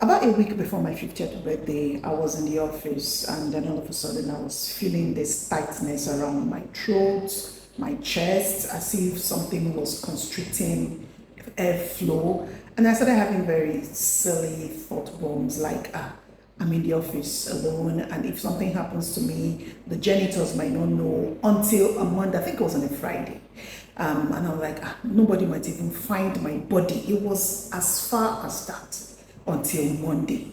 About a week before my 50th birthday, I was in the office and then all of a sudden I was feeling this tightness around my throat, my chest, as if something was constricting airflow. And I started having very silly thought bombs like, I'm in the office alone, and if something happens to me, the janitors might not know until a Monday. I think it was on a Friday. And I'm like, nobody might even find my body. It was as far as that until Monday.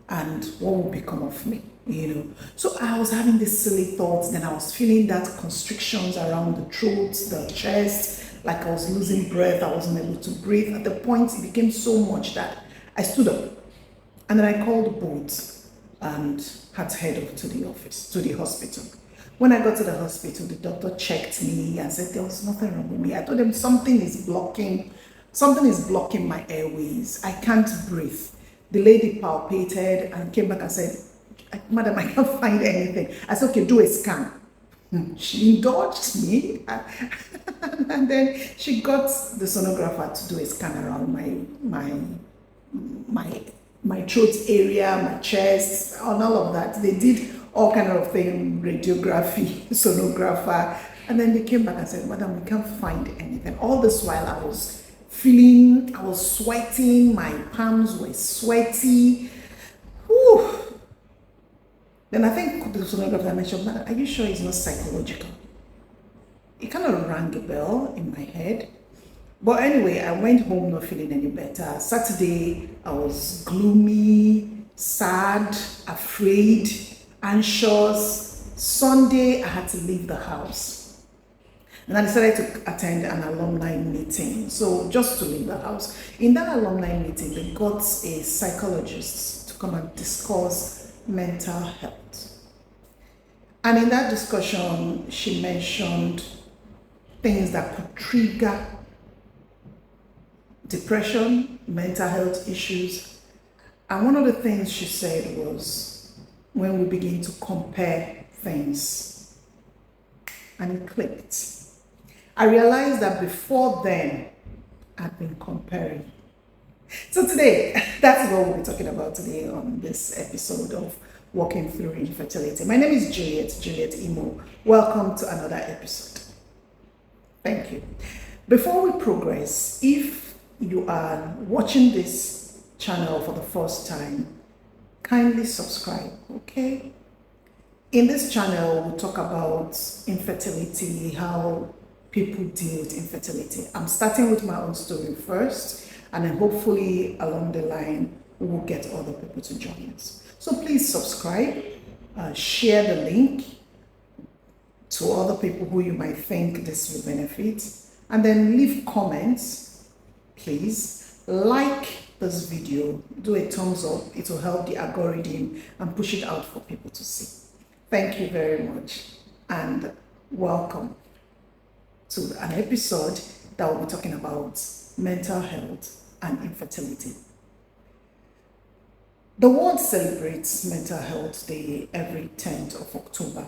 And what will become of me? So I was having these silly thoughts, then I was feeling that constrictions around the throat, the chest, like I was losing breath, I wasn't able to breathe. At the point it became so much that I stood up and then I called boats and had to head off to the office, to the hospital. When I got to the hospital, the doctor checked me and said there was nothing wrong with me. I told him something is blocking my airways. I can't breathe. The lady palpated and came back and said, Madam, I can't find anything. I said, okay, do a scan. She indulged me and then she got the sonographer to do a scan around my throat area, my chest, and all of that. They did all kind of thing, radiography, sonographer, and then they came back and said, Madam, we can't find anything. All this while I was sweating, my palms were sweaty. Whew. Then I think the sonographer mentioned, Madam, are you sure it's not psychological? It kind of rang a bell in my head. But anyway, I went home not feeling any better. Saturday, I was gloomy, sad, afraid, anxious. Sunday, I had to leave the house. And I decided to attend an alumni meeting. So just to leave the house. In that alumni meeting, they got a psychologist to come and discuss mental health. And in that discussion, she mentioned things that could trigger depression, mental health issues. And one of the things she said was when we begin to compare things. And it clicked. I realized that before then, I'd been comparing. So today, that's what we'll be talking about today on this episode of Walking Through Infertility. My name is juljuimo. Welcome to another episode. Thank you. Before we progress, if you are watching this channel for the first time, kindly subscribe, okay? In this channel, we'll talk about infertility, how people deal with infertility. I'm starting with my own story first, and then hopefully along the line, we will get other people to join us. So please subscribe, share the link to other people who you might think this will benefit, and then leave comments, please. Like this video, do a thumbs up. It will help the algorithm and push it out for people to see. Thank you very much, and welcome to an episode that will be talking about mental health and infertility. The world celebrates Mental Health Day every 10th of October.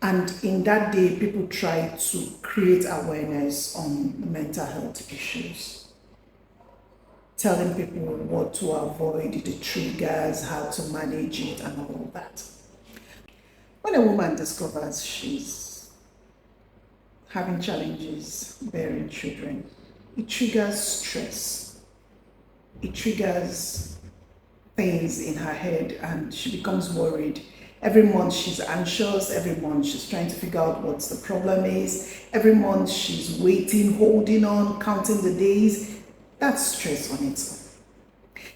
And in that day, people try to create awareness on mental health issues, telling people what to avoid, the triggers, how to manage it, and all of that. When a woman discovers she's having challenges bearing children, it triggers stress. It triggers things in her head and she becomes worried. Every month she's anxious, every month she's trying to figure out what the problem is. Every month she's waiting, holding on, counting the days. That's stress on its own.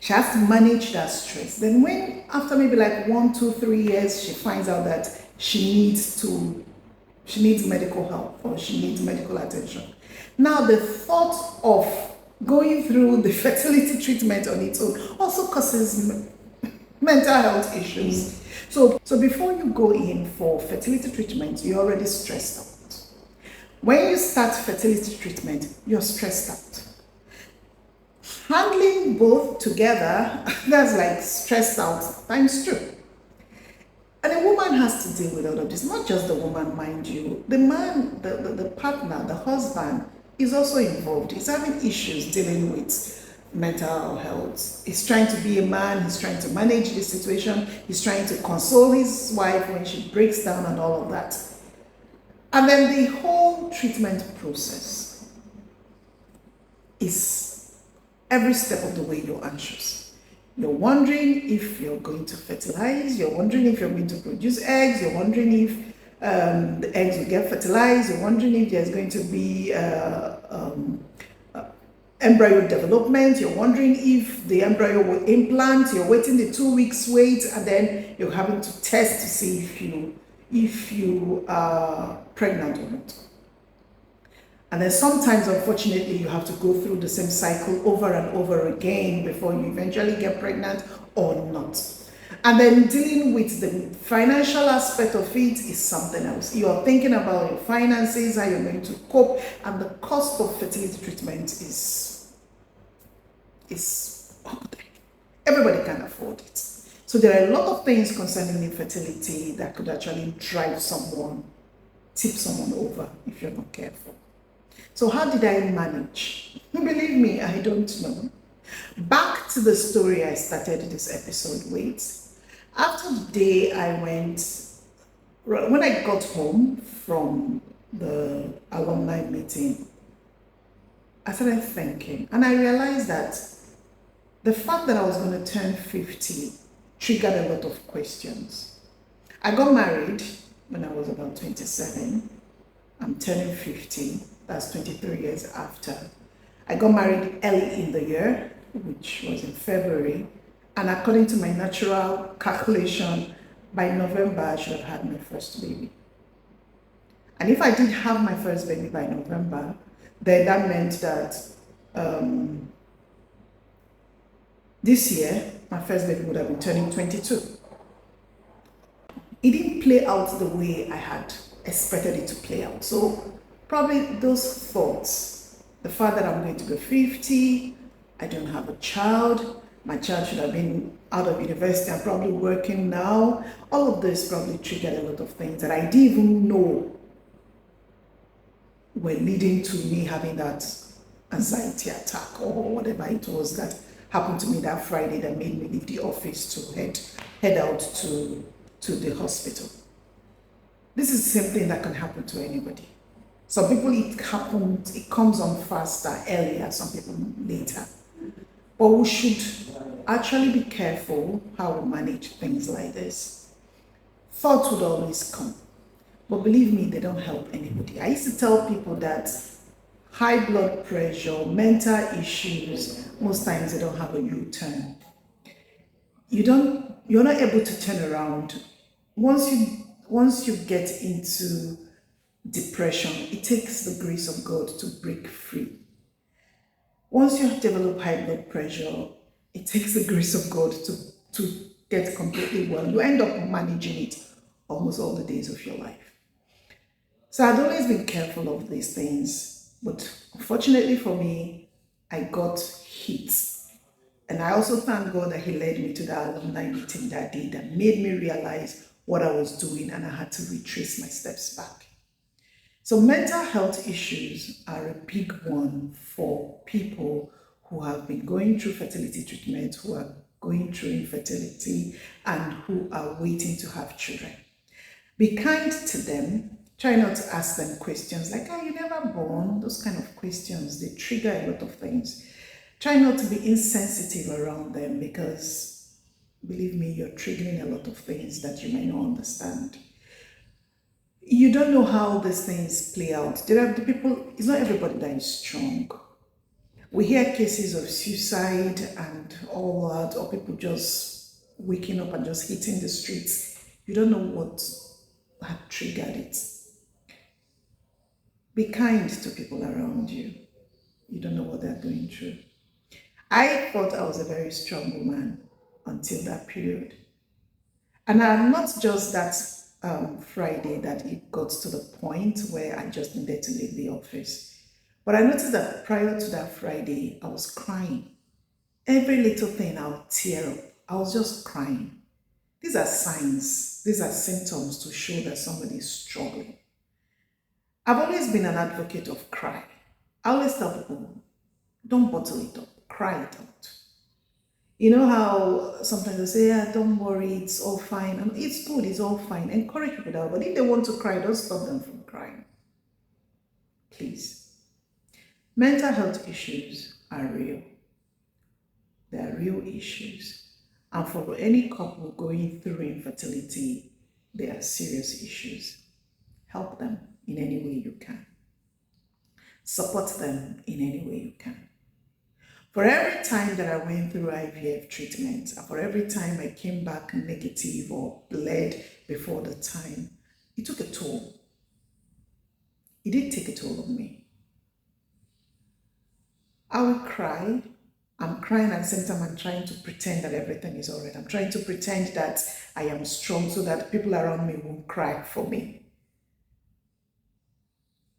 She has to manage that stress. Then when, after maybe like 1, 2, 3 years, she finds out that she needs medical help or she needs medical attention. Now the thought of going through the fertility treatment on its own also causes mental health issues. So before you go in for fertility treatment, you're already stressed out. When you start fertility treatment, you're stressed out. Handling both together, that's like stressed out times 2. And a woman has to deal with all of this, not just the woman, mind you. The man, the partner, the husband is also involved. He's having issues dealing with mental health. He's trying to be a man, he's trying to manage the situation, he's trying to console his wife when she breaks down and all of that. And then the whole treatment process is every step of the way you're anxious. You're wondering if you're going to fertilize, you're wondering if you're going to produce eggs, you're wondering if the eggs will get fertilized, you're wondering if there's going to be embryo development, you're wondering if the embryo will implant, you're waiting the 2 weeks wait, and then you're having to test to see if you are pregnant or not. And then sometimes, unfortunately, you have to go through the same cycle over and over again before you eventually get pregnant or not. And then dealing with the financial aspect of it is something else. You're thinking about your finances, how you're going to cope, and the cost of fertility treatment is everybody can afford it. So there are a lot of things concerning infertility that could actually tip someone over if you're not careful. So how did I manage? Believe me, I don't know. Back to the story I started this episode with. After the day when I got home from the alumni meeting, I started thinking, and I realized that the fact that I was going to turn 50 triggered a lot of questions. I got married when I was about 27. I'm turning 50. That's 23 years after. I got married early in the year, which was in February. And according to my natural calculation, by November, I should have had my first baby. And if I did have my first baby by November, then that meant that this year, my first baby would have been turning 22. It didn't play out the way I had expected it to play out. So probably those thoughts, the fact that I'm going to be 50, I don't have a child, my child should have been out of university, I'm probably working now, all of this probably triggered a lot of things that I didn't even know were leading to me having that anxiety attack or whatever it was that happened to me that Friday that made me leave the office to head out to the hospital. This is the same thing that can happen to anybody. Some people it comes on faster, earlier, some people later. But we should actually be careful how we manage things like this. Thoughts would always come. But believe me, they don't help anybody. I used to tell people that high blood pressure, mental issues, most times they don't have a U-turn. You're not able to turn around. Once you get into depression, it takes the grace of God to break free. Once you develop high blood pressure, it takes the grace of God to get completely well. You end up managing it almost all the days of your life. So I've always been careful of these things, but unfortunately for me, I got hit. And I also thank God that He led me to that alumni meeting that day that made me realize what I was doing, and I had to retrace my steps back. So mental health issues are a big one for people who have been going through fertility treatment, who are going through infertility, and who are waiting to have children. Be kind to them. Try not to ask them questions like, "Oh, you never born?" Those kind of questions, they trigger a lot of things. Try not to be insensitive around them because, believe me, you're triggering a lot of things that you may not understand. You don't know how these things play out. There are the people, it's not everybody that is strong. We hear cases of suicide and all that, or people just waking up and just hitting the streets. You don't know what had triggered it. Be kind to people around you. You don't know what they're going through. I thought I was a very strong woman until that period. And I'm not just that Friday that it got to the point where I just needed to leave the office. But I noticed that prior to that Friday, I was crying. Every little thing, I would tear up. I was just crying. These are signs, these are symptoms to show that somebody is struggling. I've always been an advocate of cry. I always tell people, don't bottle it up, cry it out. You know how sometimes they say, yeah, don't worry, it's all fine. And it's good, it's all fine. Encourage people out. But if they want to cry, don't stop them from crying. Please. Mental health issues are real. They are real issues. And for any couple going through infertility, they are serious issues. Help them in any way you can. Support them in any way you can. For every time that I went through IVF treatment, and for every time I came back negative or bled before the time, it took a toll. It did take a toll on me. I will cry. I'm crying at the same time I'm trying to pretend that everything is all right. I'm trying to pretend that I am strong so that people around me won't cry for me.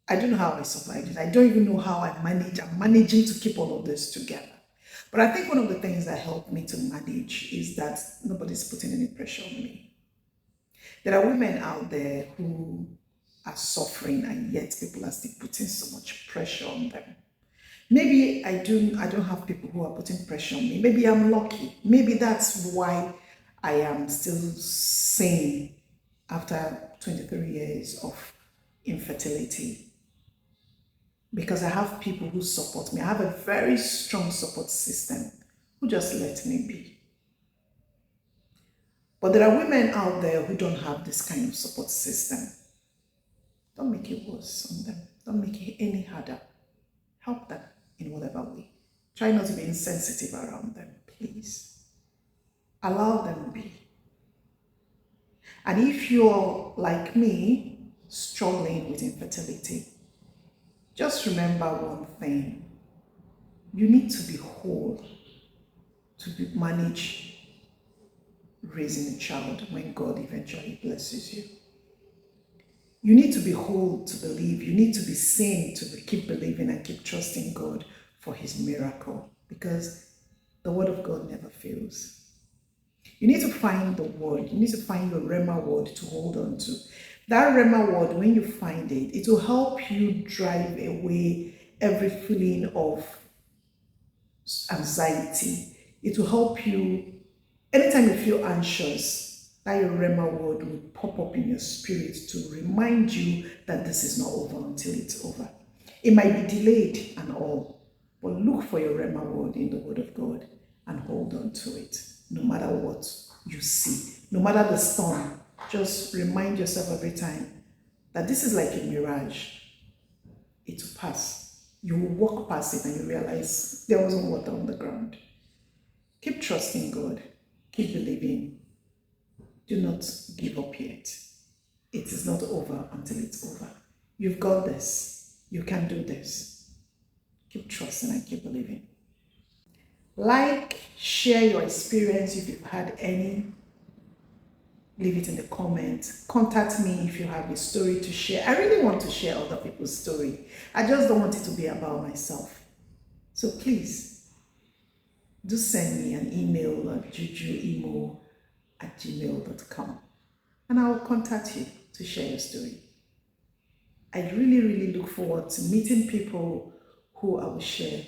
I don't know how I survived it. I don't even know how I manage. I'm managing to keep all of this together. But I think one of the things that helped me to manage is that nobody's putting any pressure on me. There are women out there who are suffering and yet people are still putting so much pressure on them. Maybe I don't have people who are putting pressure on me. Maybe I'm lucky. Maybe that's why I am still sane after 23 years of infertility. Because I have people who support me. I have a very strong support system who just let me be. But there are women out there who don't have this kind of support system. Don't make it worse on them. Don't make it any harder. Help them in whatever way. Try not to be insensitive around them, please. Allow them be. And if you're like me, struggling with infertility, just remember one thing. You need to be whole to manage raising a child when God eventually blesses you. You need to be whole to believe. You need to be sane to keep believing and keep trusting God for his miracle, because the word of God never fails. You need to find the word. You need to find your Rhema word to hold on to. That Rhema word, when you find it, it will help you drive away every feeling of anxiety. It will help you, anytime you feel anxious, that your Rhema word will pop up in your spirit to remind you that this is not over until it's over. It might be delayed and all, but look for your Rhema word in the word of God and hold on to it, no matter what you see, no matter the storm. Just remind yourself every time that this is like a mirage. It will pass. You will walk past it and you realize there wasn't water on the ground. Keep trusting God. Keep believing. Do not give up yet. It is not over until it's over. You've got this. You can do this. Keep trusting and keep believing. Like, share your experience if you've had any. Leave it in the comments. Contact me if you have a story to share. I really want to share other people's story. I just don't want it to be about myself. So please, do send me an email at juljuimo@gmail.com and I will contact you to share your story. I really, really look forward to meeting people who I will share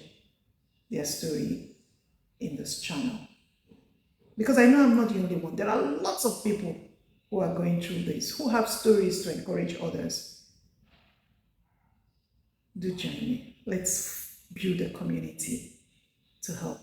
their story in this channel. Because I know I'm not the only one. There are lots of people who are going through this, who have stories to encourage others. Do join me. Let's build a community to help